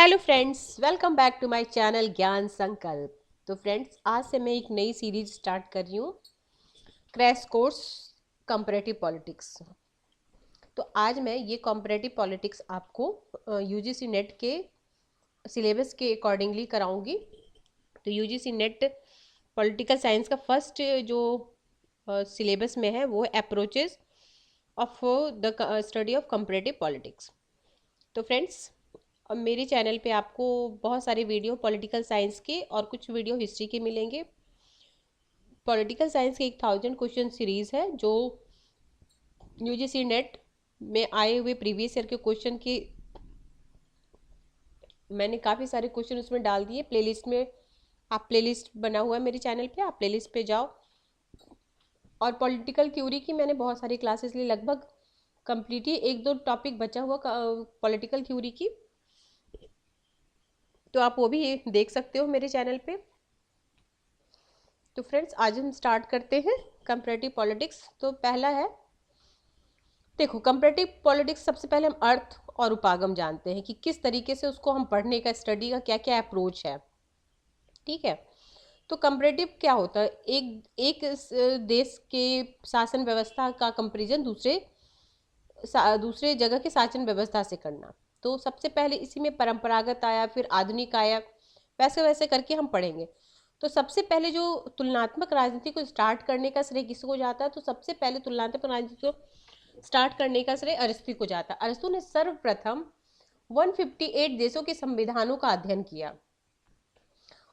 Hello friends, welcome back to my channel Gyan Sankalp. तो friends, आज से मैं एक नई सीरीज स्टार्ट कर रही हूँ, क्रैश कोर्स कंपैरेटिव पॉलिटिक्स। तो आज मैं ये कंपैरेटिव पॉलिटिक्स आपको यूजीसी नेट के सिलेबस के अकॉर्डिंगली कराऊंगी। तो यूजीसी नेट पॉलिटिकल साइंस का फर्स्ट जो सिलेबस में है वो approaches of the study of comparative politics. तो फ्रेंड्स, अब मेरे चैनल पे आपको बहुत सारे वीडियो पॉलिटिकल साइंस के और कुछ वीडियो हिस्ट्री के मिलेंगे। पॉलिटिकल साइंस की 1000 क्वेश्चन सीरीज है जो यूजीसी नेट में आए हुए प्रीवियस ईयर के क्वेश्चन की मैंने काफ़ी सारे क्वेश्चन उसमें डाल दिए प्लेलिस्ट में। आप प्लेलिस्ट बना हुआ है मेरे चैनल पे, आप प्लेलिस्ट पे जाओ। और पॉलिटिकल थ्योरी की मैंने बहुत सारी क्लासेस ली, लगभग कंप्लीट ही एक दो टॉपिक बचा हुआ पॉलिटिकल थ्योरी की, तो आप वो भी देख सकते हो मेरे चैनल पे। तो फ्रेंड्स, आज हम स्टार्ट करते हैं कंपैरेटिव पॉलिटिक्स। तो पहला है, देखो, कंपैरेटिव पॉलिटिक्स सबसे पहले हम अर्थ और उपागम जानते हैं कि किस तरीके से उसको हम पढ़ने का, स्टडी का क्या क्या अप्रोच है। ठीक है। तो कंपैरेटिव क्या होता है? एक एक देश के शासन व्यवस्था का कंपैरिजन दूसरे जगह के शासन व्यवस्था से करना। तो सबसे पहले इसी में परंपरागत आया, फिर आधुनिक आया, वैसे वैसे करके हम पढ़ेंगे। तो सबसे पहले जो तुलनात्मक राजनीति को स्टार्ट करने का श्रेय किसको जाता है? तो सबसे पहले तुलनात्मक राजनीति को स्टार्ट करने का श्रेय अरस्तु को जाता है। अरस्तु ने सर्वप्रथम 158 देशों के संविधानों का अध्ययन किया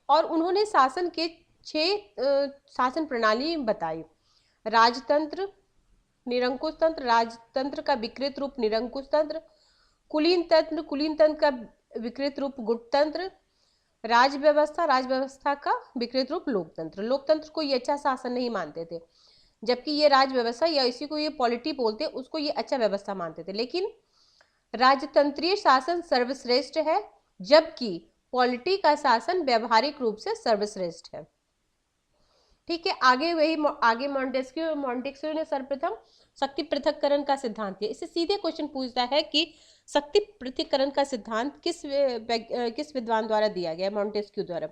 और उन्होंने शासन के 6 शासन प्रणाली बताई: राजतंत्र, निरंकुश तंत्र, राजतंत्र का विकृत रूप निरंकुश तंत्र, कुलीन तंत्र, कुलीन तंत्र का विकृत रूप गुटतंत्र, राजव्यवस्था, राजव्यवस्था का विकृत रूप लोकतंत्र। लोकतंत्र को ये अच्छा शासन नहीं मानते थे, जबकि ये राजव्यवस्था या इसी को ये पॉलिटी बोलते, उसको ये अच्छा व्यवस्था मानते थे। लेकिन राजतंत्रीय शासन सर्वश्रेष्ठ है, जबकि पॉलिटी का शासन व्यवहारिक रूप से सर्वश्रेष्ठ है। ठीक है। आगे मॉन्टेस्क्यू ने सर्वप्रथम शक्ति पृथक्करण का सिद्धांत दिया। इससे सीधे क्वेश्चन पूछता है कि शक्ति पृथक्करण का सिद्धांत किस विद्वान द्वारा दिया गया? मॉन्टेस्क्यू द्वारा।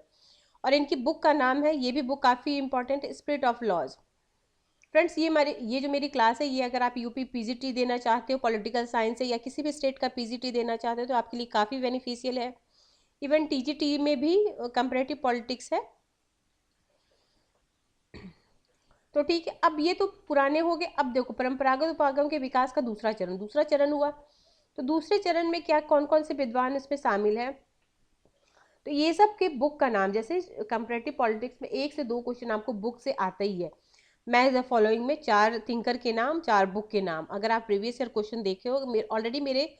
और इनकी बुक का नाम है, ये भी बुक काफी important, spirit of laws. Friends, ये जो मेरी क्लास है, ये अगर आप यूपी पीजीटी देना चाहते हो पॉलिटिकल साइंस से, या किसी भी स्टेट का पीजीटी देना चाहते हो, तो आपके लिए काफ़ी बेनिफिशियल है। इवन टीजीटी में भी कंपैरेटिव पॉलिटिक्स है। तो ठीक है, अब ये तो पुराने हो गए। अब देखो, परंपरागत उपागम के विकास का दूसरा चरण हुआ। तो दूसरे चरण में क्या, कौन कौन से विद्वान इसमें शामिल है? तो ये सब के बुक का नाम, जैसे कंपैरेटिव पॉलिटिक्स में 1 से 2 क्वेश्चन आपको बुक से आता ही है। मैच द फॉलोइंग में 4 थिंकर के नाम, 4 बुक के नाम। अगर आप प्रीवियस ईयर क्वेश्चन देखे हो, ऑलरेडी मेरे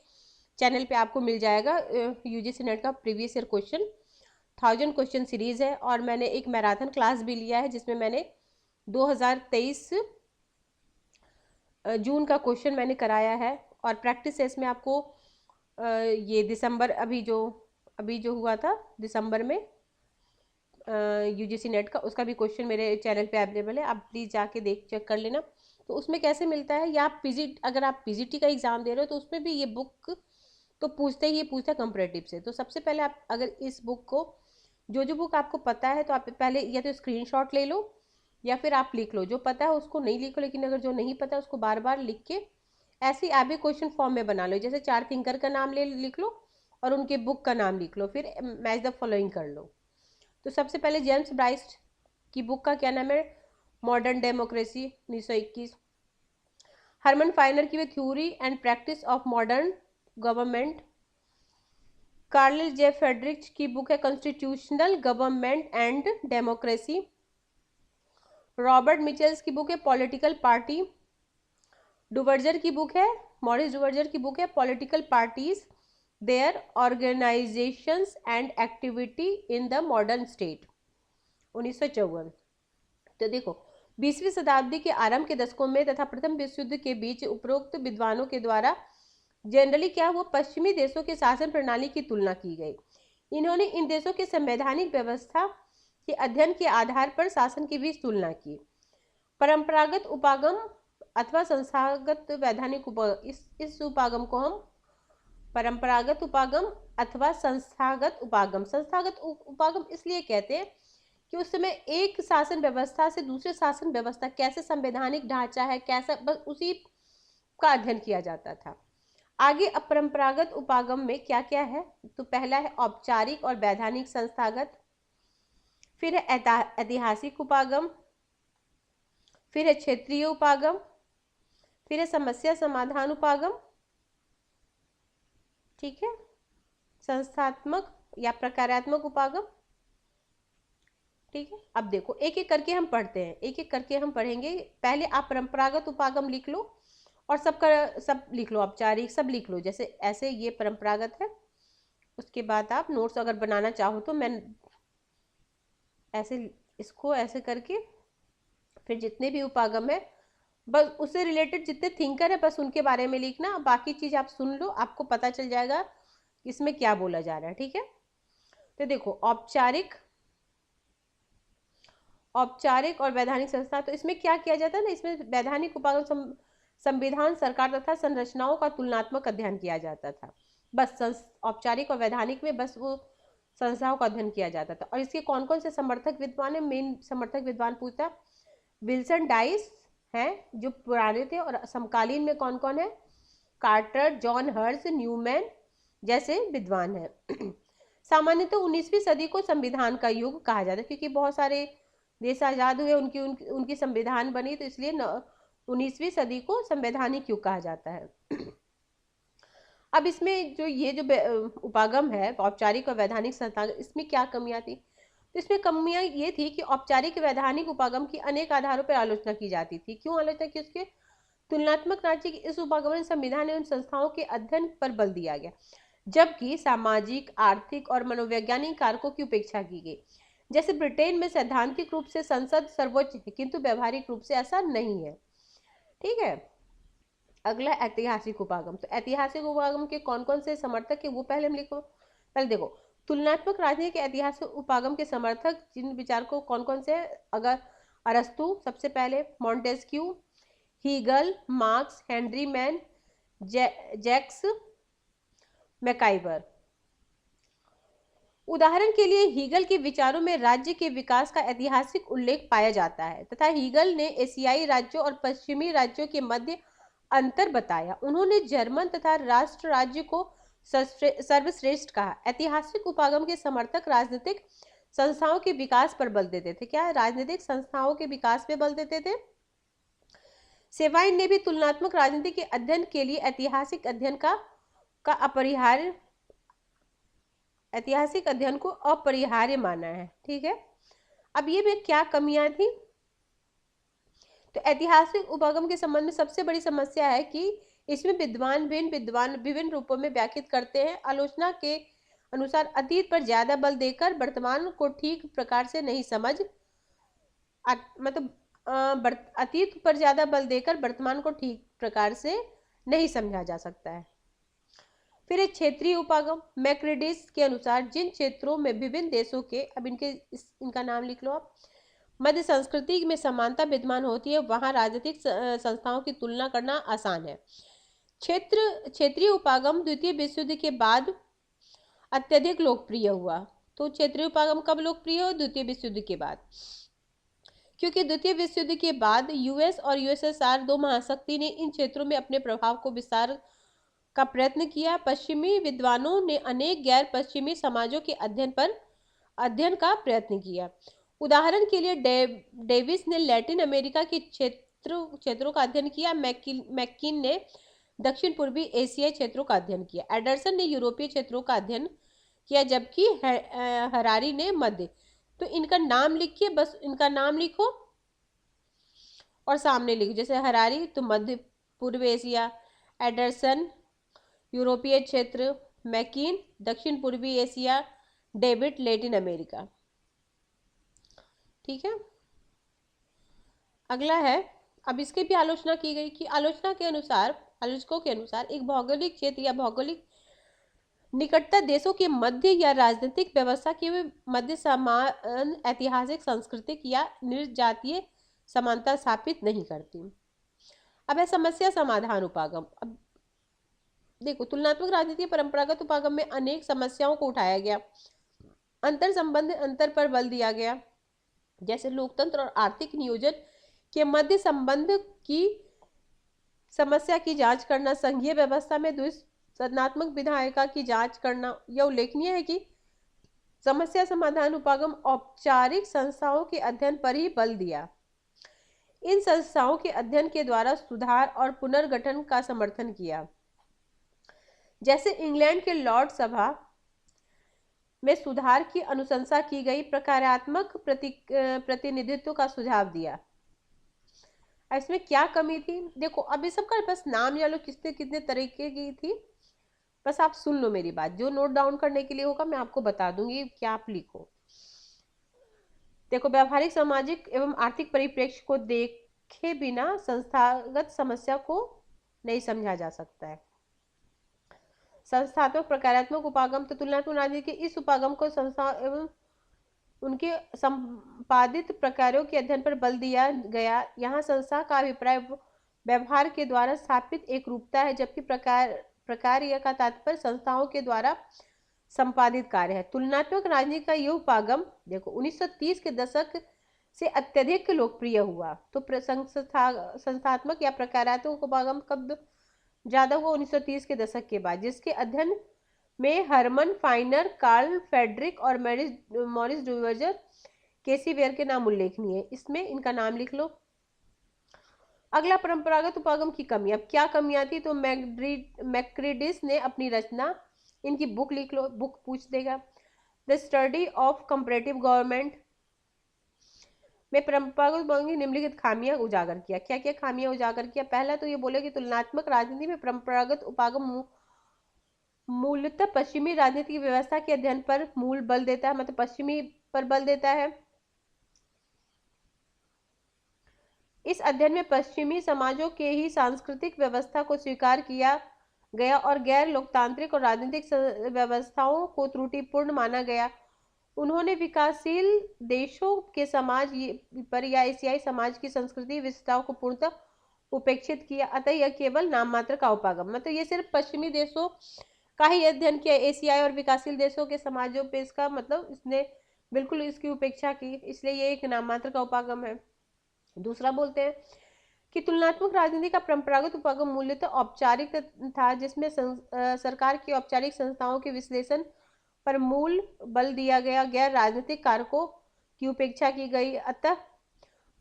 चैनल पे आपको मिल जाएगा यूजीसी नेट का previous year question 1000 question series है। और मैंने एक मैराथन क्लास भी लिया है, जिसमें मैंने 2023 जून का क्वेश्चन मैंने कराया है। और प्रैक्टिस सेस में आपको ये दिसंबर, अभी जो हुआ था दिसंबर में यूजीसी नेट का, उसका भी क्वेश्चन मेरे चैनल पे अवेलेबल है, आप प्लीज़ जाके चेक कर लेना। तो उसमें कैसे मिलता है, या आप अगर आप पीजीटी का एग्ज़ाम दे रहे हो तो उसमें भी ये बुक तो पूछता है कंपैरेटिव से। तो सबसे पहले आप अगर इस बुक को, जो बुक आपको पता है, तो आप पहले या तो स्क्रीनशॉट ले लो या फिर आप लिख लो। जो पता है उसको नहीं लिखो, लेकिन अगर जो नहीं पता है उसको बार बार लिख के ऐसे ही आप भी क्वेश्चन फॉर्म में बना लो। जैसे 4 थिंकर का नाम लिख लो और उनके बुक का नाम लिख लो, फिर मैच द फॉलोइंग कर लो। तो सबसे पहले जेम्स ब्राइस्ट की बुक का क्या नाम है? Modern democracy, 1921। हरमन फाइनर की theory and practice of modern government. Carl J Friedrich की बुक है constitutional government and democracy. Robert Michels की बुक है पॉलिटिकल पार्टी। डुवर्जर की बुक है, मॉरिस डुवर्जर की बुक है political parties, their organisations and activity in the modern state, 1954। तो देखो, 20वीं शताब्दी के आरंभ के दशकों में तथा प्रथम विश्व युद्ध के बीच उपरोक्त विद्वानों के द्वारा जनरली क्या हुआ, पश्चिमी देशों के शासन प्रणाली की तुलना की गई। इन्होंने इन देशों के संवैधानिक व्यवस्था के अध्ययन के आधार पर शासन की भी तुलना की। परंपरागत उपागम अथवा संस्थागत वैधानिक इस उपागम को हम परंपरागत उपागम अथवा संस्थागत उपागम। संस्थागत उपागम इसलिए कहते हैं कि उस समय एक शासन व्यवस्था से दूसरे शासन व्यवस्था कैसे संवैधानिक ढांचा है, कैसा, बस उसी का अध्ययन किया जाता था। आगे अपरंपरागत उपागम में क्या क्या है, तो पहला है औपचारिक और वैधानिक संस्थागत, फिर है ऐतिहासिक उपागम, फिर है क्षेत्रीय उपागम, फिर है समस्या समाधान उपागम, ठीक है, संस्थात्मक या प्रकारात्मक उपागम। ठीक है, अब देखो एक एक करके हम पढ़ते हैं, एक एक करके हम पढ़ेंगे। पहले आप परंपरागत उपागम लिख लो और सब लिख लो, औपचारिक सब लिख लो, जैसे ऐसे ये परंपरागत है। उसके बाद आप नोट्स अगर बनाना चाहो तो मैं ऐसे इसको ऐसे करके, फिर जितने भी उपागम है बस उससे रिलेटेड जितने थिंकर है बस उनके बारे में लिखना, बाकी चीज आप सुन लो, आपको पता चल जाएगा इसमें क्या बोला जा रहा है। ठीक है, तो देखो औपचारिक और वैधानिक संस्था, तो इसमें क्या किया जाता है ना, इसमें वैधानिक उपागम संविधान, सरकार तथा संरचनाओं का तुलनात्मक अध्ययन किया जाता था। बस औपचारिक और वैधानिक में बस वो संस्थाओं का अध्ययन किया जाता था। और इसके कौन कौन से समर्थक विद्वान है, मेन समर्थक विद्वान पूछता, विल्सन डाइस हैं जो पुराने थे, और समकालीन में कौन कौन है, कार्टर, जॉन हर्स, न्यूमैन जैसे विद्वान है। सामान्यतः 19वीं सदी को संविधान का युग कहा जाता है, क्योंकि बहुत सारे देश आजाद हुए, उनकी संविधान बनी, तो इसलिए 19वीं सदी को संवैधानिक युग कहा जाता है। अब इसमें जो ये जो उपागम है औपचारिक और वैधानिक संस्था, इसमें क्या कमियां थी, तो इसमें कमियां ये थी कि औपचारिक वैधानिक उपागम की अनेक आधारों पर आलोचना की जाती थी। क्यों आलोचना की, उसके तुलनात्मक राज्य की इस उपागम में संविधान एवं संस्थाओं के अध्ययन पर बल दिया गया, जबकि सामाजिक, आर्थिक और मनोवैज्ञानिक कारकों की उपेक्षा की गई। जैसे ब्रिटेन में सैद्धांतिक रूप से संसद सर्वोच्च है, किंतु व्यवहारिक रूप से ऐसा नहीं है। ठीक है, अगला ऐतिहासिक उपागम। तो ऐतिहासिक उपागम के कौन कौन से समर्थक है वो पहले हम लिखो। पहले देखो तुलनात्मक राजनीति के ऐतिहासिक उपागम के समर्थक जिन विचारकों कौन कौन से, अगर अरस्तु सबसे पहले, Montesquieu, Hegel, Marx, Henry Maine, Jacques MacIver. उदाहरण के लिए हीगल के विचारों में राज्य के विकास का ऐतिहासिक उल्लेख पाया जाता है तथा हीगल ने एशियाई राज्यों और पश्चिमी राज्यों के मध्य अंतर बताया। उन्होंने जर्मन तथा राष्ट्र राज्य को सर्वश्रेष्ठ कहा। ऐतिहासिक उपागम के समर्थक राजनीतिक संस्थाओं के विकास पर बल देते थे। क्या, राजनीतिक संस्थाओं के विकास पे बल देते थे। सेवाइन ने भी तुलनात्मक राजनीति के अध्ययन के लिए ऐतिहासिक अध्ययन को अपरिहार्य माना है। ठीक है, अब ये में क्या कमियां थी, तो ऐतिहासिक उपागम के संबंध में सबसे बड़ी समस्या है कि इसमें विद्वान विभिन्न रूपों में व्याख्यात करते हैं। आलोचना के अनुसार अतीत पर ज्यादा बल देकर वर्तमान को ठीक प्रकार से नहीं समझ, अतीत पर ज्यादा बल देकर वर्तमान को ठीक प्रकार से नहीं समझा जा सकता है। फिर एक क्षेत्रीय उपागम, मैक्रेडिस के अनुसार जिन क्षेत्रों में विभिन्न देशों के, अब इनका नाम लिख लो आप, मध्य संस्कृति में समानता विद्यमान होती है, वहां राजनीतिक संस्थाओं की तुलना करना आसान है। क्षेत्रीय उपागम द्वितीय विश्व युद्ध के बाद अत्यधिक लोकप्रिय हुआ। तो क्षेत्रीय उपागम कब लोकप्रिय हो, द्वितीय विश्व युद्ध के बाद, क्योंकि द्वितीय विश्व युद्ध के बाद यूएस और यूएसएसआर दो महाशक्ति ने इन क्षेत्रों में अपने प्रभाव को विस्तार का प्रयत्न किया। पश्चिमी विद्वानों ने अनेक गैर पश्चिमी समाजों के अध्ययन का प्रयत्न किया। उदाहरण के लिए डेविस ने लैटिन अमेरिका के क्षेत्रों का अध्ययन किया। मैकिन ने दक्षिण पूर्वी एशियाई क्षेत्रों का अध्ययन किया। एडरसन ने यूरोपीय क्षेत्रों का अध्ययन किया, जबकि हरारी ने मध्य। तो इनका नाम लिखिए, बस इनका नाम लिखो और सामने लिखो, जैसे हरारी तो मध्य पूर्व एशिया, एडरसन यूरोपीय क्षेत्र, मैकिन दक्षिण पूर्वी एशिया, डेविड लैटिन अमेरिका। ठीक है, अगला है, अब इसकी भी आलोचना की गई कि आलोचकों के अनुसार एक भौगोलिक क्षेत्र या भौगोलिक निकटता देशों के मध्य या राजनीतिक व्यवस्था के मध्य समान ऐतिहासिक, सांस्कृतिक या निर्जातीय समानता स्थापित नहीं करती। अब है समस्या समाधान उपागम। अब देखो, तुलनात्मक राजनीति के परंपरागत उपागम में अनेक समस्याओं को उठाया गया, अंतर संबंध अंतर पर बल दिया गया, जैसे लोकतंत्र और आर्थिक नियोजन के मध्य संबंध की समस्या की जांच करना, संघीय व्यवस्था में द्विसदनात्मक विधायिका की जांच करना। यह उल्लेखनीय है कि समस्या समाधान उपागम औपचारिक संस्थाओं के अध्ययन पर ही बल दिया। इन संस्थाओं के अध्ययन के द्वारा सुधार और पुनर्गठन का समर्थन किया, जैसे इंग्लैंड के लॉर्ड सभा में सुधार की अनुशंसा की गई, प्रकारात्मक प्रतिनिधित्व का सुझाव दिया। इसमें क्या कमी थी? देखो, अभी सबका बस नाम या लो कितने कितने तरीके की थी, बस आप सुन लो मेरी बात। जो नोट डाउन करने के लिए होगा मैं आपको बता दूंगी, क्या आप लिखो। देखो, व्यावहारिक, सामाजिक एवं आर्थिक परिप्रेक्ष्य को देखे बिना संस्थागत समस्या को नहीं समझा जा सकता है। संस्थात्मक प्रकारात्मक उपागम, तो तुलनात्मक राजनीति के इस उपागम को संस्था एवं उनके संपादित प्रकारों के अध्ययन पर बल दिया गया। यहाँ संस्था का अभिप्राय व्यवहार के द्वारा स्थापित एक रूपता है, जबकि प्रकार का तात्पर्य संस्थाओं के द्वारा संपादित कार्य है। तुलनात्मक राजनीति का यह उपागम देखो 1930 के दशक से अत्यधिक लोकप्रिय हुआ। तो संस्थात्मक या प्रकारात्मक उपागम कब ज्यादा हुआ? 1930 के दशक के बाद, जिसके अध्ययन में हरमन फाइनर, कार्ल फेडरिक और मॉरिस डुवर्जर, केसी वेयर के नाम उल्लेखनीय है। इसमें इनका नाम लिख लो। अगला, परंपरागत उपागम की कमी। अब क्या कमियां थी? तो मैक्रिडिस ने अपनी रचना, इनकी बुक लिख लो, बुक पूछ देगा, the study of comparative government में परंपरागत उपागम की निम्नलिखित खामियां उजागर किया। क्या क्या खामियां उजागर किया? पहला तो ये बोले कि तुलनात्मक राजनीति में परंपरागत उपागम मूलतः पश्चिमी राजनीतिक व्यवस्था के अध्ययन पर मूल बल देता है, मतलब पश्चिमी पर बल देता है। इस अध्ययन में पश्चिमी समाजों के ही सांस्कृतिक व्यवस्था को स्वीकार किया गया और गैर लोकतांत्रिक और राजनीतिक व्यवस्थाओं को त्रुटिपूर्ण माना गया। उन्होंने विकासशील देशों के समाज पर या एशियाई समाज की संस्कृति विशेषताओं को पूर्णतः उपेक्षित किया। अतः यह केवल नाम मात्र का उपागम, मतलब ये सिर्फ पश्चिमी देशों का ही अध्ययन किया, एशियाई और विकासशील देशों के समाजों पे इसका मतलब इसने बिल्कुल इसकी उपेक्षा की, इसलिए ये एक नाम मात्र का उपागम है। दूसरा बोलते हैं कि तुलनात्मक राजनीति का परंपरागत उपागम मूल्यतः औपचारिक था, जिसमें सरकार की औपचारिक संस्थाओं के विश्लेषण पर मूल बल दिया गया, गैर राजनीतिक कारकों की उपेक्षा की गई। अतः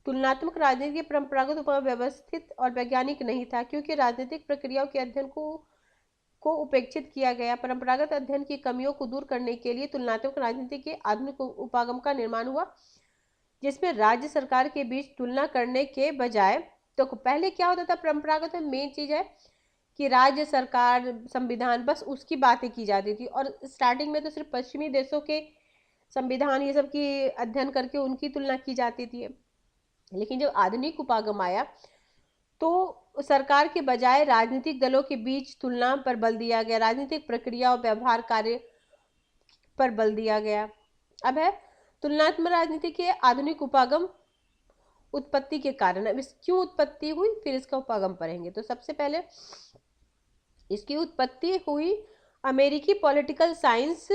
तुलनात्मक राजनीति के परंपरागत उपागम व्यवस्थित और वैज्ञानिक नहीं था, क्योंकि राजनीतिक प्रक्रियाओं के अध्ययन को उपेक्षित किया गया। परंपरागत अध्ययन की कमियों को दूर करने के लिए तुलनात्मक राजनीति के आधुनिक उपागम का निर्माण हुआ, जिसमें राज्य सरकार के बीच तुलना करने के बजाय, तो पहले क्या होता था परंपरागत में, मेन चीज है कि राज्य सरकार, संविधान, बस उसकी बातें की जाती थी, और स्टार्टिंग में तो सिर्फ पश्चिमी देशों के संविधान ये सब की अध्ययन करके उनकी तुलना की जाती थी। लेकिन जब आधुनिक उपागम आया तो सरकार के बजाय राजनीतिक दलों के बीच तुलना पर बल दिया गया, राजनीतिक प्रक्रिया और व्यवहार कार्य पर बल दिया गया। अब है तुलनात्मक राजनीति के आधुनिक उपागम उत्पत्ति के कारण। अब इस क्यों उत्पत्ति हुई, फिर इसका उपागम पढ़ेंगे। तो सबसे पहले इसकी उत्पत्ति हुई अमेरिकी पॉलिटिकल साइंस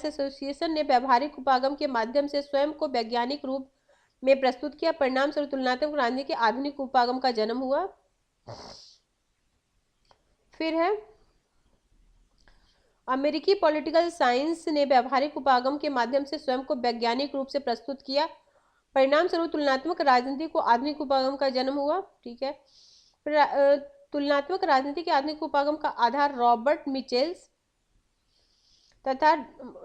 एसोसिएशन ने व्यावहारिक उपागम के माध्यम से स्वयं को वैज्ञानिक रूप में प्रस्तुत किया। परिणाम स्वरूप तुलनात्मक राजनीति के आधुनिक उपागम का जन्म हुआ। फिर है अमेरिकी पॉलिटिकल साइंस ने व्यावहारिक उपागम के माध्यम से स्वयं को वैज्ञानिक रूप से प्रस्तुत किया। परिणाम स्वरूप तुलनात्मक राजनीति को आधुनिक उपागम का जन्म हुआ। ठीक है, तुलनात्मक राजनीति के आधुनिक उपागम का आधार रॉबर्ट मिचेल्स तथा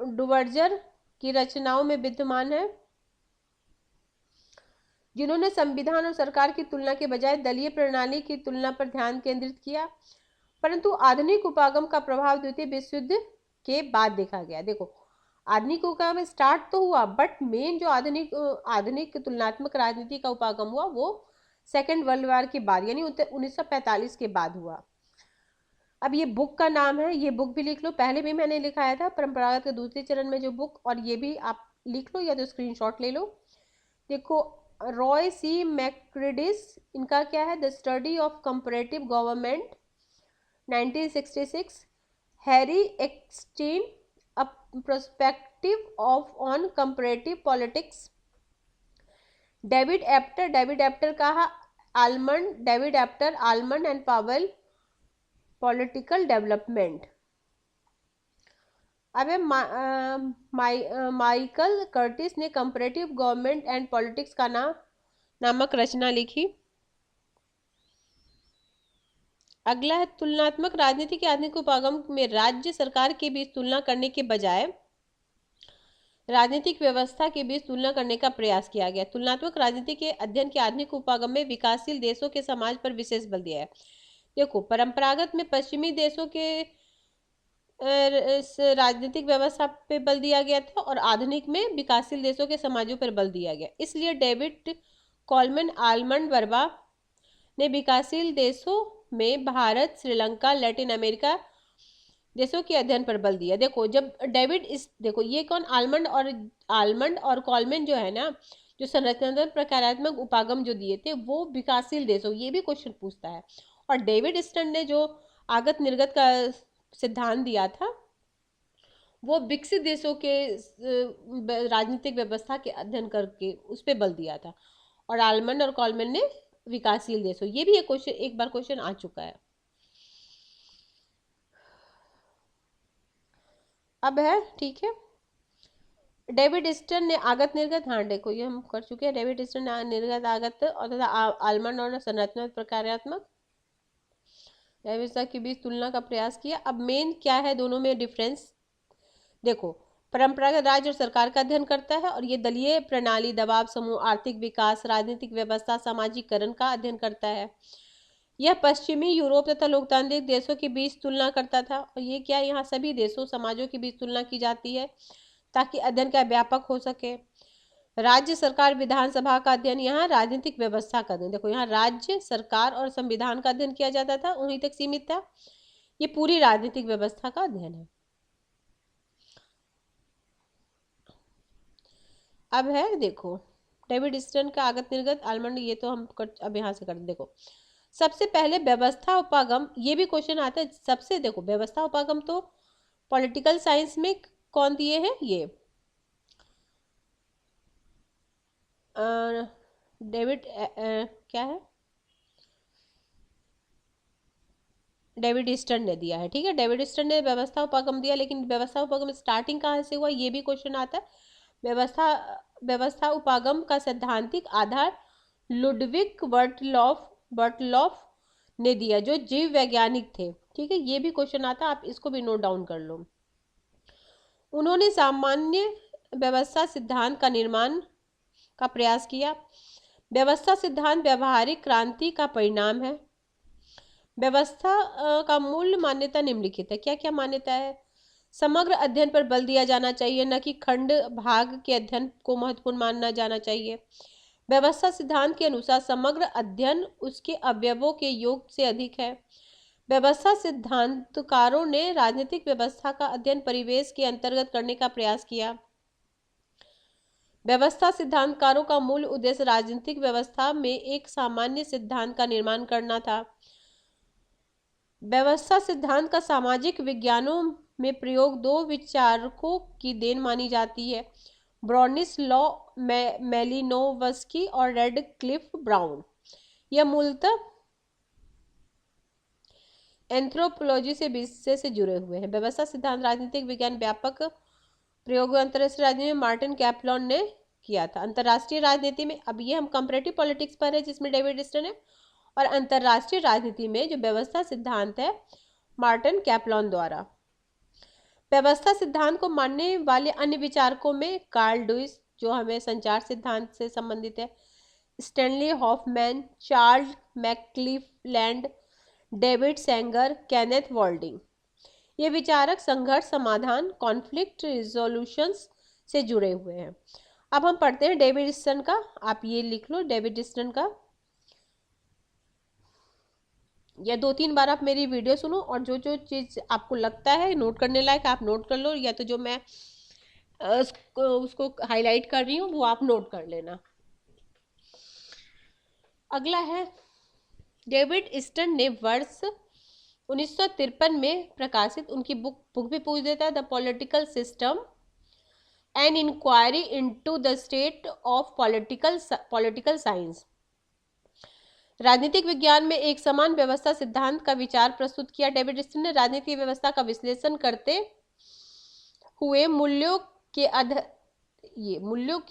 डुवर्जर की रचनाओं में विद्यमान है, जिन्होंने संविधान और सरकार की तुलना के बजाय दलीय प्रणाली की तुलना पर ध्यान केंद्रित किया। परंतु आधुनिक उपागम का प्रभाव द्वितीय विश्व युद्ध के बाद देखा गया। देखो, आधुनिक उपागम स्टार्ट तो हुआ, बट मेन जो आधुनिक तुलनात्मक राजनीति का उपागम हुआ वो सेकेंड वर्ल्ड वॉर के बाद, यानी 1945 के बाद हुआ। अब ये बुक का नाम है, ये बुक भी लिख लो, पहले भी मैंने लिखाया था परंपरागत के दूसरे चरण में जो बुक, और ये भी आप लिख लो या तो स्क्रीनशॉट ले लो। देखो, रॉय सी मैक्रिडिस, इनका क्या है, the study of comparative government 1966, Harry Eckstein, a perspective of on comparative politics, David Apter का Almond, David Apter, Almond and Powell, political development. अब है माइकल कर्टिस ने कंपैरेटिव गवर्नमेंट एंड पॉलिटिक्स का नामक रचना लिखी। अगला है तुलनात्मक राजनीति के आधुनिक उपागम में राज्य सरकार के बीच तुलना करने के बजाय राजनीतिक व्यवस्था के बीच तुलना करने का प्रयास किया गया। तुलनात्मक राजनीति के अध्ययन के आधुनिक उपागम में विकासशील देशों के समाज पर विशेष बल दिया है। देखो, परंपरागत में पश्चिमी देशों के राजनीतिक व्यवस्था पे बल दिया गया था और आधुनिक में विकासशील देशों के समाजों पर बल दिया गया। इसलिए डेविड कॉलमैन आलमंड वर्बा ने विकासशील देशों में भारत, श्रीलंका, लैटिन अमेरिका देशों के अध्ययन पर बल दिया। देखो, जब देखो ये कौन, आलमंड और कॉलमैन जो है ना, जो संरचनात्मक प्रकारात्मक उपागम जो दिए थे वो विकासशील देशों, ये भी क्वेश्चन पूछता है। और डेविड स्टर्न ने जो आगत निर्गत का सिद्धांत दिया था वो विकसित देशों के राजनीतिक व्यवस्था के अध्ययन करके उस पर बल दिया था। और आलमंड और कॉलमैन ने विकासशील देशों, ये भी एक बार क्वेश्चन आ चुका है। अब है, ठीक है, डेविड स्टर्न ने आगत निर्गत, हाँ देखो ये हम कर चुके हैं। डेविड स्टर्न ने निर्गत आगत और तथा आलमंड और संरचनात्मक प्रकारात्मक व्यवस्था के बीच तुलना का प्रयास किया। अब मेन क्या है दोनों में डिफरेंस, देखो, परंपरागत राज्य और सरकार का अध्ययन करता है और ये दलीय प्रणाली, दबाव समूह, आर्थिक विकास, राजनीतिक व्यवस्था, सामाजिकरण का अध्ययन करता है। यह पश्चिमी यूरोप तथा लोकतांत्रिक देशों के बीच तुलना करता था। और ये क्या, यहाँ सभी देशों समाजों के बीच तुलना की जाती है ताकि अध्ययन का व्यापक हो सके। राज्य सरकार विधानसभा का अध्ययन, यहाँ राजनीतिक व्यवस्था का अध्ययन, देखो यहाँ राज्य सरकार और संविधान का अध्ययन किया जाता था, उन्हीं तक सीमित था। ये पूरी राजनीतिक व्यवस्था का अध्ययन है। अब है, देखो, डेविड स्टर्न का आगत निर्गत, आलमंड, ये तो हम अब यहाँ से कर, देखो सबसे पहले व्यवस्था उपागम, ये भी क्वेश्चन आता है सबसे। देखो, व्यवस्था उपागम तो पॉलिटिकल साइंस में कौन दिए हैं, ये डेविड क्या है, डेविड स्टर्न ने दिया है, ठीक है। डेविड स्टर्न ने व्यवस्था उपागम दिया, लेकिन व्यवस्था उपागम स्टार्टिंग कहाँ से हुआ, ये भी क्वेश्चन आता है। व्यवस्था उपागम का सैद्धांतिक आधार लुडविग बर्टलॉफ ने दिया, जो जीव वैज्ञानिक थे, ठीक है। ये भी क्वेश्चन आता है, आप इसको भी नोट डाउन कर लो। उन्होंने सामान्य व्यवस्था सिद्धांत का निर्माण का प्रयास किया। व्यवस्था सिद्धांत व्यवहारिक क्रांति का परिणाम है। व्यवस्था का मूल मान्यता निम्नलिखित है। क्या क्या मान्यता है, समग्र अध्ययन पर बल दिया जाना चाहिए, न कि खंड भाग के अध्ययन को महत्वपूर्ण माना जाना चाहिए। व्यवस्था सिद्धांत के अनुसार समग्र अध्ययन उसके अवयवों के योग से अधिक है। व्यवस्था सिद्धांतकारों ने राजनीतिक व्यवस्था का अध्ययन परिवेश के अंतर्गत करने का प्रयास किया। व्यवस्था सिद्धांतकारों का मूल उद्देश्य राजनीतिक व्यवस्था में एक सामान्य सिद्धांत का निर्माण करना था। व्यवस्था सिद्धांत का सामाजिक विज्ञानों में प्रयोग दो विचारकों की देन मानी जाती है, ब्रॉनिस्लॉ मेलिनोवस्की और रेडक्लिफ ब्राउन। यह मूलतः एंथ्रोपोलॉजी से विषय से जुड़े हुए हैं। व्यवस्था सिद्धांत राजनीतिक विज्ञान व्यापक प्रयोग अंतरराष्ट्रीय राजनीति में मार्टिन कैप्लॉन ने किया था। अंतरराष्ट्रीय राजनीति में, अब ये हम कंपैरेटिव पॉलिटिक्स पर है जिसमें डेविड स्टर्न है, और अंतरराष्ट्रीय राजनीति में जो व्यवस्था सिद्धांत है मार्टिन कैप्लॉन द्वारा। व्यवस्था सिद्धांत को मानने वाले अन्य विचारकों में कार्ल डुइस, जो हमें संचार सिद्धांत से संबंधित है, Stanley Hoffmann, Charles McClelland, David Singer, Kenneth Boulding. ये विचारक संघर्ष समाधान, कॉन्फ्लिक्ट रिजोल्यूशंस से जुड़े हुए हैं। अब हम पढ़ते हैं डेविड स्टर्न का, आप ये लिख लो डेविड स्टर्न का, या 2-3 बार आप मेरी वीडियो सुनो और जो जो चीज़ आपको लगता है नोट करने लायक आप नोट कर लो, या तो जो मैं उसको हाईलाइट कर रही हूँ वो आप नोट कर लेना। अगला है, डेविड स्टर्न ने वर्ष 1953 में प्रकाशित उनकी बुक भी पूछ देता है, the political system an inquiry into the state of political science, राजनीतिक विज्ञान में एक समान व्यवस्था सिद्धांत का विचार प्रस्तुत किया। डेविड स्टर्न ने राजनीतिक व्यवस्था का विश्लेषण करते हुए मूल्यों के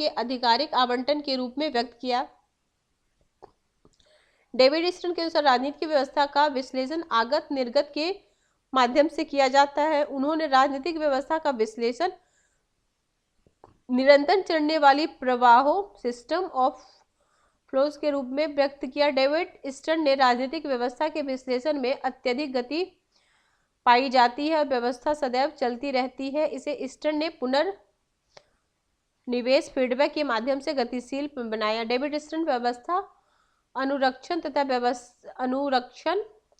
आधिकारिक आवंटन के रूप में व्यक्त किया। डेविड स्टर्न के अनुसार राजनीति की व्यवस्था का विश्लेषण आगत निर्गत के माध्यम से किया जाता है। उन्होंने राजनीतिक व्यवस्था का विश्लेषण निरंतर चलने वाली प्रवाहों सिस्टम ऑफ फ्लोज के रूप में व्यक्त किया। डेविड स्टर्न ने राजनीतिक व्यवस्था के विश्लेषण में अत्यधिक गति पाई जाती है और व्यवस्था सदैव चलती रहती है। इसे स्टर्न ने पुनर्निवेश फीडबैक के माध्यम से गतिशील बनाया। डेविड स्टर्न व्यवस्था अनुरक्षण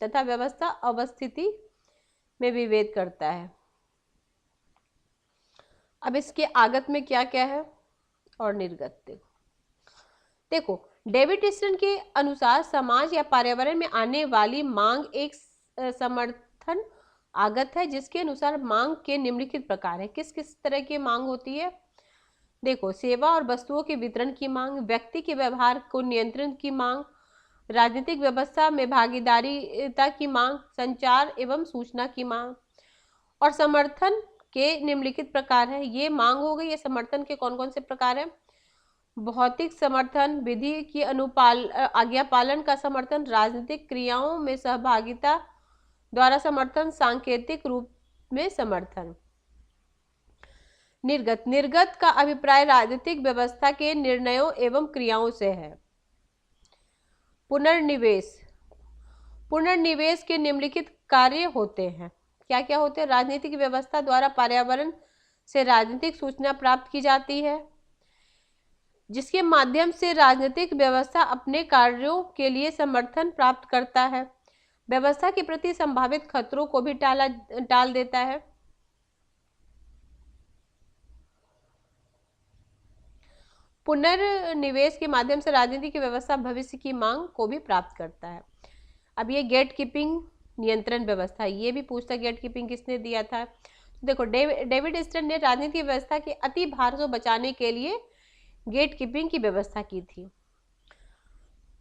तथा व्यवस्था अवस्थिति में विभेद करता है। अब इसके आगत में क्या क्या है और निर्गत देखो, डेविड स्टर्न के अनुसार समाज या पर्यावरण में आने वाली मांग एक समर्थन आगत है, जिसके अनुसार मांग के निम्नलिखित प्रकार है। किस किस तरह की मांग होती है? देखो, सेवा और वस्तुओं के वितरण की मांग, व्यक्ति के व्यवहार को नियंत्रण की मांग, राजनीतिक व्यवस्था में भागीदारिता की मांग, संचार एवं सूचना की मांग। और समर्थन के निम्नलिखित प्रकार है। ये मांग हो गई। ये समर्थन के कौन कौन से प्रकार हैं? भौतिक समर्थन, विधि की आज्ञा पालन का समर्थन, राजनीतिक क्रियाओं में सहभागिता द्वारा समर्थन, सांकेतिक रूप में समर्थन। निर्गत का अभिप्राय राजनीतिक व्यवस्था के निर्णयों एवं क्रियाओं से है। पुनर्निवेश के निम्नलिखित कार्य होते हैं। क्या क्या होते हैं? राजनीतिक व्यवस्था द्वारा पर्यावरण से राजनीतिक सूचना प्राप्त की जाती है, जिसके माध्यम से राजनीतिक व्यवस्था अपने कार्यों के लिए समर्थन प्राप्त करता है, व्यवस्था के प्रति संभावित खतरों को भी टाल देता है। पुनर्निवेश के माध्यम से राजनीति की व्यवस्था भविष्य की मांग को भी प्राप्त करता है। अब ये गेट कीपिंग नियंत्रण व्यवस्था, ये भी पूछता है गेट कीपिंग किसने दिया था। देखो, डेविड स्टर्न ने राजनीतिक व्यवस्था के अति भार से बचाने के लिए गेट कीपिंग की व्यवस्था की थी।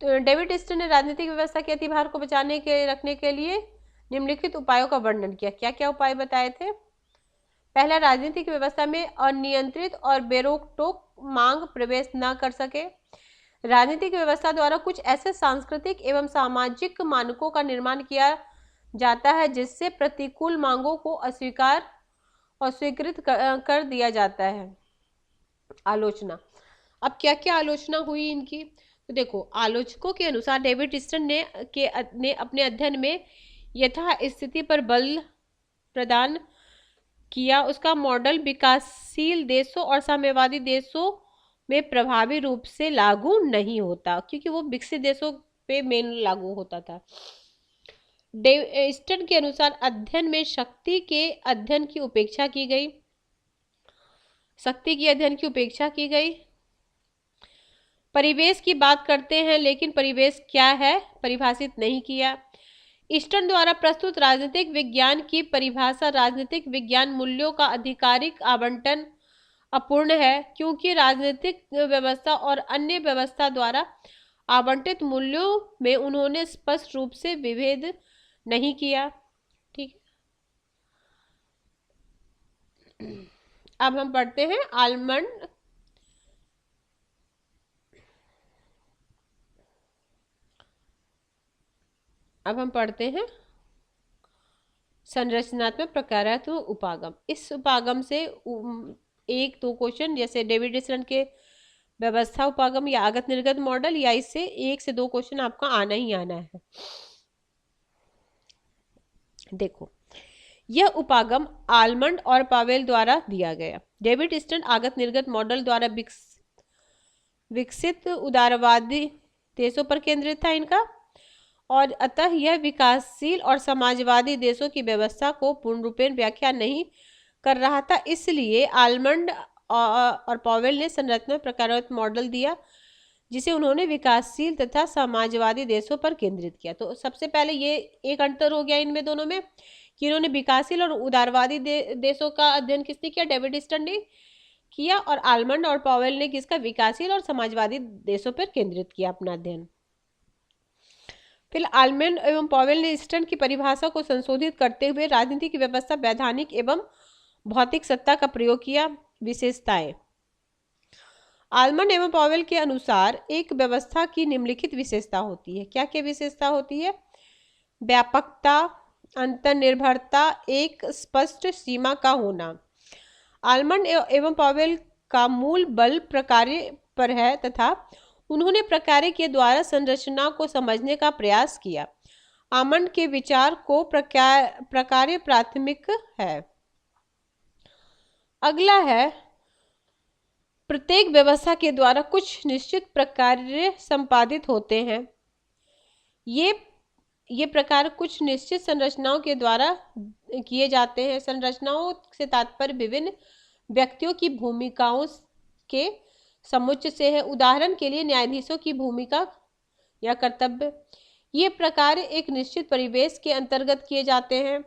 तो डेविड स्टर्न ने राजनीतिक व्यवस्था के अति भार को रखने के लिए निम्नलिखित उपायों का वर्णन किया। क्या क्या उपाय बताए थे? पहला, राजनीतिक व्यवस्था में अनियंत्रित और बेरोक-टोक मांग प्रवेश न कर सके। राजनीतिक व्यवस्था द्वारा कुछ ऐसे सांस्कृतिक एवं सामाजिक मानकों का निर्माण किया जाता है जिससे प्रतिकूल मांगों को अस्वीकार और स्वीकृत कर दिया जाता है। आलोचना। अब क्या क्या आलोचना हुई इनकी? तो देखो, आलोचकों के अनुसार डेविड स्टर्न ने अपने अध्ययन में यथा स्थिति पर बल प्रदान किया। उसका मॉडल विकासशील देशों और साम्यवादी देशों में प्रभावी रूप से लागू नहीं होता, क्योंकि वो विकसित देशों पे मेन लागू होता था। स्टर्न के अनुसार अध्ययन में शक्ति के अध्ययन की उपेक्षा की गई। परिवेश की बात करते हैं, लेकिन परिवेश क्या है परिभाषित नहीं किया। स्टर्न द्वारा प्रस्तुत राजनीतिक विज्ञान की परिभाषा राजनीतिक विज्ञान मूल्यों का आधिकारिक आवंटन अपूर्ण है, क्योंकि राजनीतिक व्यवस्था और अन्य व्यवस्था द्वारा आवंटित मूल्यों में उन्होंने स्पष्ट रूप से विभेद नहीं किया। ठीक है, अब हम पढ़ते हैं आलमंड। अब हम पढ़ते हैं संरचनात्मक प्रकारात्मक उपागम। इस उपागम से एक दो क्वेश्चन, जैसे डेविड स्टर्न के व्यवस्था उपागम या आगत निर्गत मॉडल, या इससे एक से दो क्वेश्चन आपका आना ही आना है। देखो, यह उपागम आलमंड और पावेल द्वारा दिया गया। डेविड स्टर्न आगत निर्गत मॉडल द्वारा विकसित उदारवादी देशों पर केंद्रित था इनका, और अतः यह विकासशील और समाजवादी देशों की व्यवस्था को पूर्ण रूपेण व्याख्या नहीं कर रहा था। इसलिए आलमंड और पावेल ने संरचनात्मक प्रकारात्मक मॉडल दिया, जिसे उन्होंने विकासशील तथा समाजवादी देशों पर केंद्रित किया। तो सबसे पहले ये एक अंतर हो गया इनमें दोनों में कि इन्होंने विकासशील और उदारवादी देशों का अध्ययन किसने किया, डेविड स्टर्न ने किया, और आलमंड और पॉवेल ने किसका, विकासशील और समाजवादी देशों पर केंद्रित किया अपना अध्ययन। फिर आलमंड एवं पॉवेल ने स्टर्न की परिभाषा को संशोधित करते हुए राजनीति की व्यवस्था, वैधानिक एवं भौतिक सत्ता का प्रयोग किया। विशेषताएं, आलमंड एवं पॉवेल के अनुसार एक व्यवस्था की निम्नलिखित विशेषता होती है। क्या क्या विशेषता होती है? व्यापकता, अंतर्निर्भरता, एक स्पष्ट सीमा का होना। आलमंड एवं पॉवेल का मूल बल प्रकार्य पर है तथा उन्होंने प्रकार्य के द्वारा संरचना को समझने का प्रयास किया। आलमंड के विचार को प्रकार्य प्राथमिक है। अगला है, प्रत्येक व्यवस्था के द्वारा कुछ निश्चित प्रकार्य संपादित होते हैं। ये प्रकार कुछ निश्चित संरचनाओं के द्वारा किए जाते हैं। संरचनाओं से तात्पर्य विभिन्न व्यक्तियों की भूमिकाओं के समुच्चय से है। उदाहरण के लिए न्यायाधीशों की भूमिका या कर्तव्य। ये प्रकार एक निश्चित परिवेश के अंतर्गत किए जाते हैं।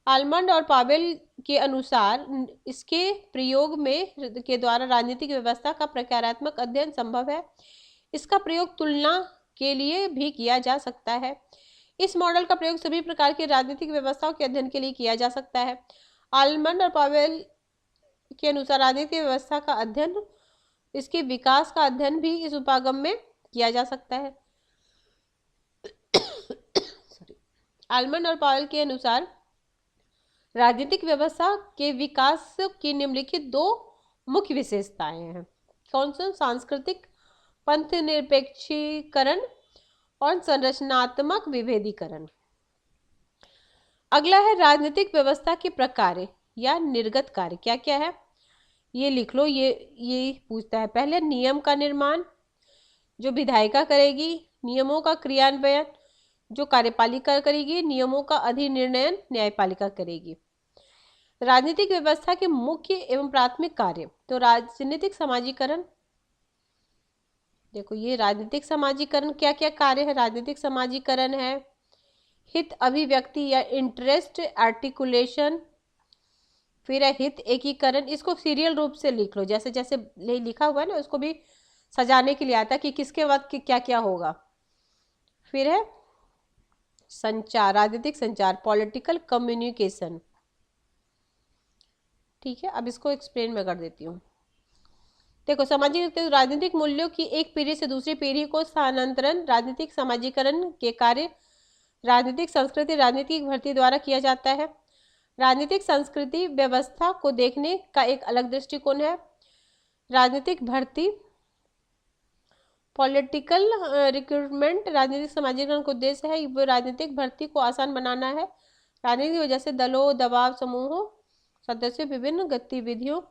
आलमंड और पॉवेल के अनुसार इसके प्रयोग में के द्वारा राजनीतिक व्यवस्था का प्रकारात्मक अध्ययन संभव है। इसका प्रयोग तुलना के लिए भी किया जा सकता है। इस मॉडल का प्रयोग सभी प्रकार की राजनीतिक व्यवस्थाओं के अध्ययन के लिए किया जा सकता है। आलमंड और पॉवेल के अनुसार राजनीतिक व्यवस्था का अध्ययन, इसके विकास का अध्ययन भी इस उपागम में किया जा सकता है। आलमंड और पॉवेल के अनुसार राजनीतिक व्यवस्था के विकास की निम्नलिखित दो मुख्य विशेषताएं हैं। कौन सी? सांस्कृतिक पंथ निरपेक्षीकरण और संरचनात्मक विभेदीकरण। अगला है राजनीतिक व्यवस्था के प्रकार या निर्गत कार्य। क्या क्या है ये लिख लो। ये पूछता है। पहले, नियम का निर्माण जो विधायिका करेगी, नियमों का क्रियान्वयन जो कार्यपालिका करेगी, नियमों का अधिनिर्णयन न्यायपालिका करेगी। राजनीतिक व्यवस्था के मुख्य एवं प्राथमिक कार्य, तो राजनीतिक समाजीकरण। देखो, ये राजनीतिक समाजीकरण क्या क्या कार्य है? राजनीतिक समाजीकरण है हित अभिव्यक्ति या इंटरेस्ट आर्टिकुलेशन। फिर है हित एकीकरण। इसको सीरियल रूप से लिख लो, जैसे जैसे लिखा हुआ है ना, उसको भी सजाने के लिए आता है कि किसके बाद क्या क्या होगा। फिर है संचार, राजनीतिक संचार, पॉलिटिकल कम्युनिकेशन। ठीक है, अब इसको एक्सप्लेन मैं कर देती हूँ। देखो, सामाजिक राजनीतिक मूल्यों की एक पीढ़ी से दूसरी पीढ़ी को स्थानांतरण राजनीतिक समाजीकरण के कार्य राजनीतिक संस्कृति, राजनीतिक भर्ती द्वारा किया जाता है। राजनीतिक संस्कृति व्यवस्था को देखने का एक अलग दृष्टिकोण है। राजनीतिक भर्ती, पॉलिटिकल रिक्रूटमेंट, राजनीतिक समाजीकरण का उद्देश्य है वो राजनीतिक भर्ती को आसान बनाना है। राजनीति की वजह से दलों, दबाव समूहों, सदस्यों विभिन्न गतिविधियों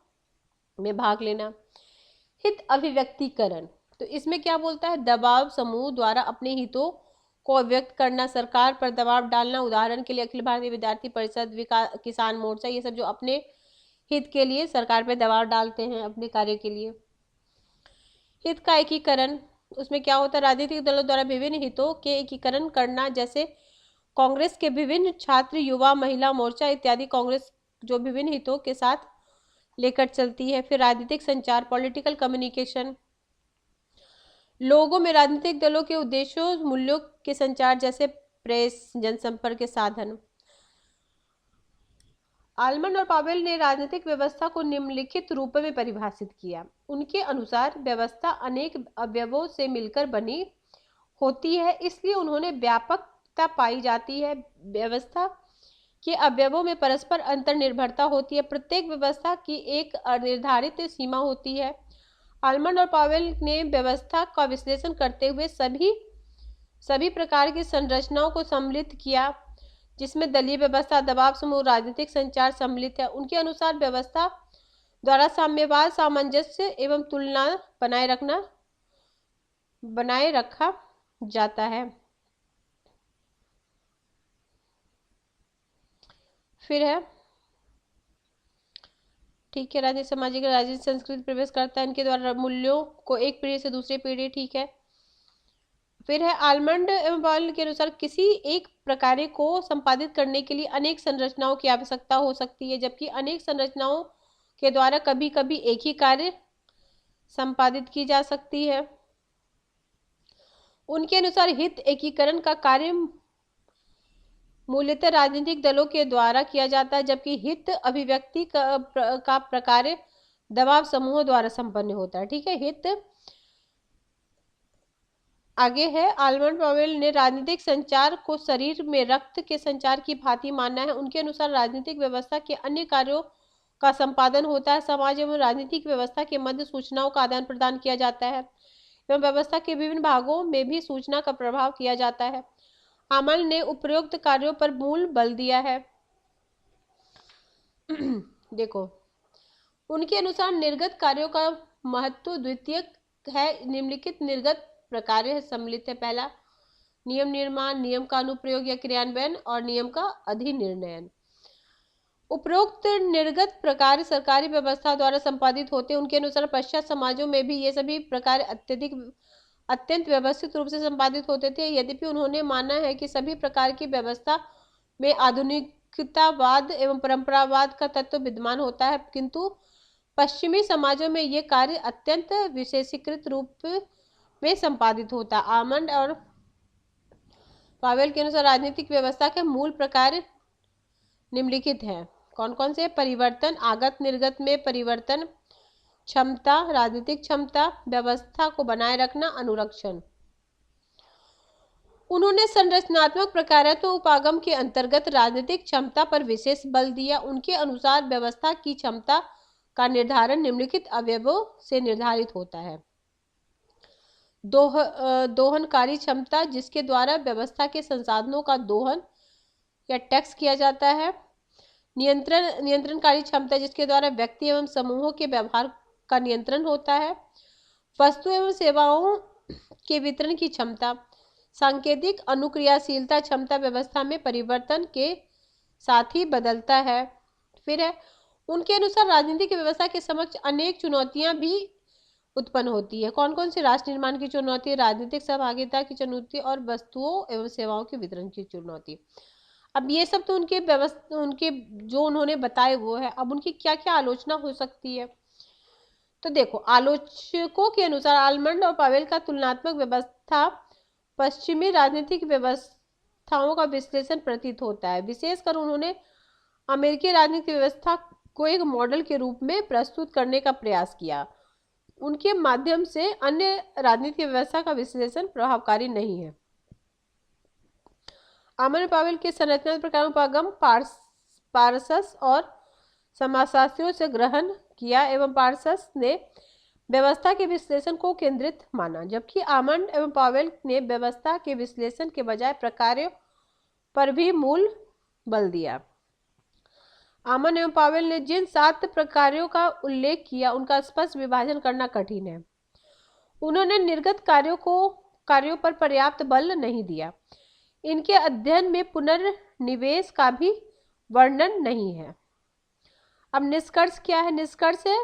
में भाग लेना। हित अभिव्यक्तिकरण, तो इसमें क्या बोलता है? दबाव समूह द्वारा अपने हितों को व्यक्त करना, सरकार पर दबाव डालना। उदाहरण के लिए अखिल भारतीय विद्यार्थी परिषद, किसान मोर्चा, ये सब जो अपने हित के लिए सरकार पर दबाव डालते हैं अपने कार्य के लिए। हित का एकीकरण, उसमें क्या होता है? राजनीतिक दलों द्वारा विभिन्न हितों के एकीकरण करना, जैसे कांग्रेस के विभिन्न छात्र, युवा, महिला मोर्चा इत्यादि कांग्रेस जो विभिन्न हितों के साथ लेकर चलती है। फिर राजनीतिक संचार, पॉलिटिकल कम्युनिकेशन, लोगों में राजनीतिक दलों के उद्देश्यों, मूल्यों के संचार, जैसे प्रेस, जनसंपर्क के साधन। आलमंड और पॉवेल ने राजनीतिक व्यवस्था को निम्नलिखित रूप में परिभाषित किया। उनके अनुसार व्यवस्था अनेक अवयवों से मिलकर बनी होती है, इसलिए उन्होंने व्यापकता पाई जाती है। व्यवस्था के अवयवों में परस्पर अंतर्निर्भरता होती है। प्रत्येक व्यवस्था की एक निर्धारित सीमा होती है। आलमंड और पॉवेल ने व्यवस्था का विश्लेषण करते हुए सभी प्रकार की संरचनाओं को सम्मिलित किया, जिसमें दलीय व्यवस्था, दबाव समूह, राजनीतिक संचार सम्मिलित है। उनके अनुसार व्यवस्था द्वारा साम्यवाद, सामंजस्य एवं तुलना बनाए रखा जाता है। फिर है, ठीक है। राजनीतिक सामाजिक राजनीतिक संस्कृति प्रवेश करता है, इनके द्वारा मूल्यों को एक पीढ़ी से दूसरी पीढ़ी, ठीक है। फिर है आलमंड एवं पावेल के अनुसार किसी एक प्रकार्य को संपादित करने के लिए अनेक संरचनाओं की आवश्यकता हो सकती है, जबकि अनेक संरचनाओं के द्वारा कभी कभी एक ही कार्य संपादित की जा सकती है। उनके अनुसार हित एकीकरण का कार्य मूलतः राजनीतिक दलों के द्वारा किया जाता है, जबकि हित अभिव्यक्ति का प्रकार्य दबाव समूहों द्वारा संपन्न होता है, ठीक है। हित आगे है, आलमंड पावेल ने राजनीतिक संचार को शरीर में रक्त के संचार की भांति माना है। उनके अनुसार राजनीतिक व्यवस्था के अन्य कार्यों का संपादन होता है, समाज एवं राजनीतिक व्यवस्था के मध्य सूचनाओं का आदान प्रदान किया जाता है एवं व्यवस्था के विभिन्न भागों में भी सूचना का प्रभाव किया जाता है। आमल ने उपरोक्त कार्यों पर मूल बल दिया है। देखो, उनके अनुसार निर्गत कार्यों का महत्व द्वितीय है। निम्नलिखित निर्गत प्रकार सम्मिलित है। पहला, नियम निर्माण, नियम का अनुप्रयोग या क्रियान्वयन और नियम का अधिनिर्णयन। उपरोक्त निर्गत प्रकार सरकारी व्यवस्था द्वारा संपादित होते हैं। उनके अनुसार पश्चात समाजों में भी ये सभी प्रकार अत्यंत व्यवस्थित रूप से संपादित होते थे। यद्यपि उन्होंने माना है कि सभी प्रकार की व्यवस्था में आधुनिकतावाद एवं परंपरावाद का तत्व विद्यमान होता है, किंतु पश्चिमी समाजों में ये कार्य अत्यंत विशेषीकृत रूप में संपादित होता। आमंड और पावेल के अनुसार राजनीतिक व्यवस्था के मूल प्रकार निम्नलिखित हैं। कौन कौन से? परिवर्तन, आगत निर्गत में परिवर्तन, क्षमता, राजनीतिक क्षमता, व्यवस्था को बनाए रखना, अनुरक्षण। उन्होंने संरचनात्मक प्रकार्यत्व उपागम के अंतर्गत राजनीतिक क्षमता पर विशेष बल दिया। उनके अनुसार व्यवस्था की क्षमता का निर्धारण निम्नलिखित अवयवों से निर्धारित होता है। दोहनकारी क्षमता, जिसके द्वारा व्यवस्था के संसाधनों का दोहन या टैक्स किया जाता है। नियंत्रणकारी क्षमता, जिसके द्वारा व्यक्ति एवं समूहों के व्यवहार का नियंत्रण होता है। वस्तु एवं सेवाओं के वितरण की क्षमता। सांकेतिक अनुक्रियाशीलता क्षमता, व्यवस्था में परिवर्तन के साथ ही बदलता है। फिर है, उनके अनुसार राजनीतिक व्यवस्था के समक्ष अनेक चुनौतियां भी उत्पन्न होती है। कौन कौन सी? राष्ट्र निर्माण की चुनौती, राजनीतिक सहभागिता की चुनौती और वस्तुओं एवं सेवाओं के वितरण की चुनौती। अब ये सब तो उनके जो उन्होंने बताए वो है। अब उनकी क्या क्या आलोचना हो सकती है? तो देखो, आलोचकों के अनुसार आलमंड और पावेल का तुलनात्मक व्यवस्था पश्चिमी राजनीतिक व्यवस्थाओं का विश्लेषण प्रतीत होता है। विशेषकर उन्होंने अमेरिकी राजनीतिक व्यवस्था को एक मॉडल के रूप में प्रस्तुत करने का प्रयास किया। उनके माध्यम से अन्य राजनीतिक व्यवस्था का विश्लेषण प्रभावकारी नहीं है। आमंड पावेल के संरचना प्रकार उपागम पारसस और समाजशास्त्रियों से ग्रहण किया एवं पारसस ने व्यवस्था के विश्लेषण को केंद्रित माना, जबकि आमंड एवं पावेल ने व्यवस्था के विश्लेषण के बजाय प्रकार्यों पर भी मूल बल दिया। आमंड एवं पावेल ने जिन 7 प्रकारों का उल्लेख किया उनका स्पष्ट विभाजन करना कठिन है। उन्होंने निर्गत कार्यों पर पर्याप्त बल नहीं दिया। इनके अध्ययन में पुनर्निवेश का भी वर्णन नहीं है। अब निष्कर्ष क्या है? निष्कर्ष है,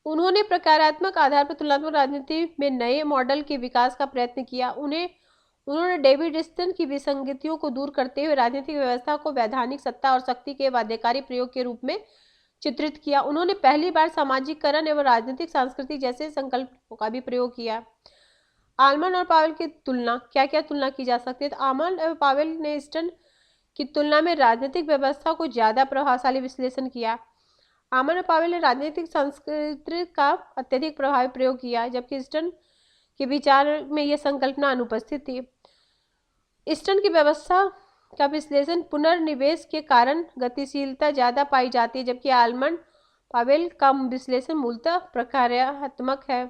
उन्होंने प्रकारात्मक आधार पर तुलनात्मक राजनीति में नए मॉडल के विकास का प्रयत्न किया। उन्होंने डेविड स्टन की विसंगतियों को दूर करते हुए राजनीतिक व्यवस्था को वैधानिक सत्ता और शक्ति के बाध्यकारी प्रयोग के रूप में चित्रित किया। उन्होंने पहली बार सामाजिकरण एवं राजनीतिक सांस्कृतिक जैसे संकल्पों का भी प्रयोग किया। आलमंड और पावेल की तुलना, क्या क्या तुलना की जा सकती है? तो आलमंड और पावेल ने स्टन की तुलना में राजनीतिक व्यवस्था को ज्यादा प्रभावशाली विश्लेषण किया। आलमंड और पावेल ने राजनीतिक संस्कृति का अत्यधिक प्रभावी प्रयोग किया, जबकि स्टन के विचार में यह संकल्पना अनुपस्थित थी। स्टन की व्यवस्था का विश्लेषण पुनर्निवेश के कारण गतिशीलता ज्यादा पाई जाती है, जबकि आलमंड पावेल का विश्लेषण मूलतः प्रकार्यात्मक है।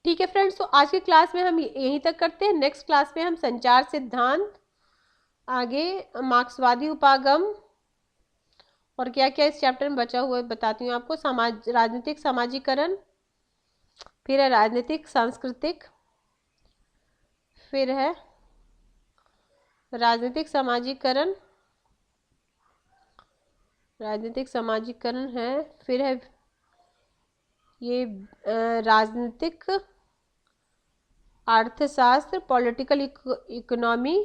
ठीक है फ्रेंड्स, तो आज की क्लास में हम यहीं तक करते हैं। नेक्स्ट क्लास में हम संचार सिद्धांत, आगे मार्क्सवादी उपागम और क्या क्या इस चैप्टर में बचा हुआ है बताती हूँ आपको। राजनीतिक सामाजिकरण, फिर है राजनीतिक सांस्कृतिक, फिर है राजनीतिक सामाजिकरण, राजनीतिक समाजीकरण है। फिर है ये राजनीतिक अर्थशास्त्र, पॉलिटिकल इकोनॉमी।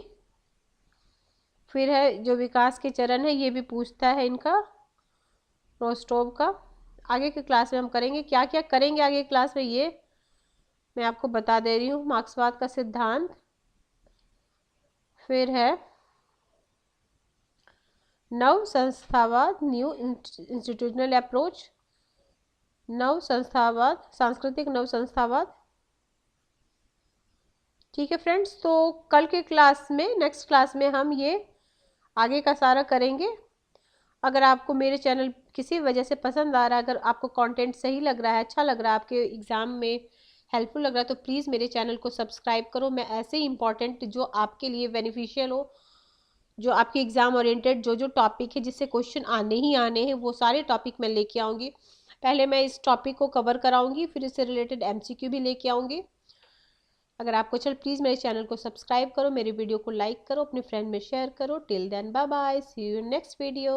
फिर है जो विकास के चरण है, ये भी पूछता है इनका रोस्टोव का। आगे की क्लास में हम करेंगे, क्या क्या करेंगे आगे की क्लास में ये मैं आपको बता दे रही हूँ। मार्क्सवाद का सिद्धांत, फिर है नव संस्थावाद, न्यू इंस्टीट्यूशनल अप्रोच, नव संस्थावाद, सांस्कृतिक नव संस्थावाद। ठीक है फ्रेंड्स, तो कल के क्लास में, नेक्स्ट क्लास में हम ये आगे का सारा करेंगे। अगर आपको मेरे चैनल किसी वजह से पसंद आ रहा है, अगर आपको कंटेंट सही लग रहा है, अच्छा लग रहा है, आपके एग्ज़ाम में हेल्पफुल लग रहा है, तो प्लीज़ मेरे चैनल को सब्सक्राइब करो। मैं ऐसे ही इंपॉर्टेंट जो आपके लिए बेनिफिशियल हो, जो आपके एग्ज़ाम ओरिएंटेड जो जो टॉपिक है जिससे क्वेश्चन आने ही आने हैं, वो सारे टॉपिक मैं लेके आऊँगी। पहले मैं इस टॉपिक को कवर कराऊंगी, फिर इससे रिलेटेड एमसीक्यू भी लेके आऊँगी। अगर आपको चल प्लीज़ मेरे चैनल को सब्सक्राइब करो, मेरी वीडियो को लाइक करो, अपने फ्रेंड में शेयर करो। Till then bye bye, see you in next video.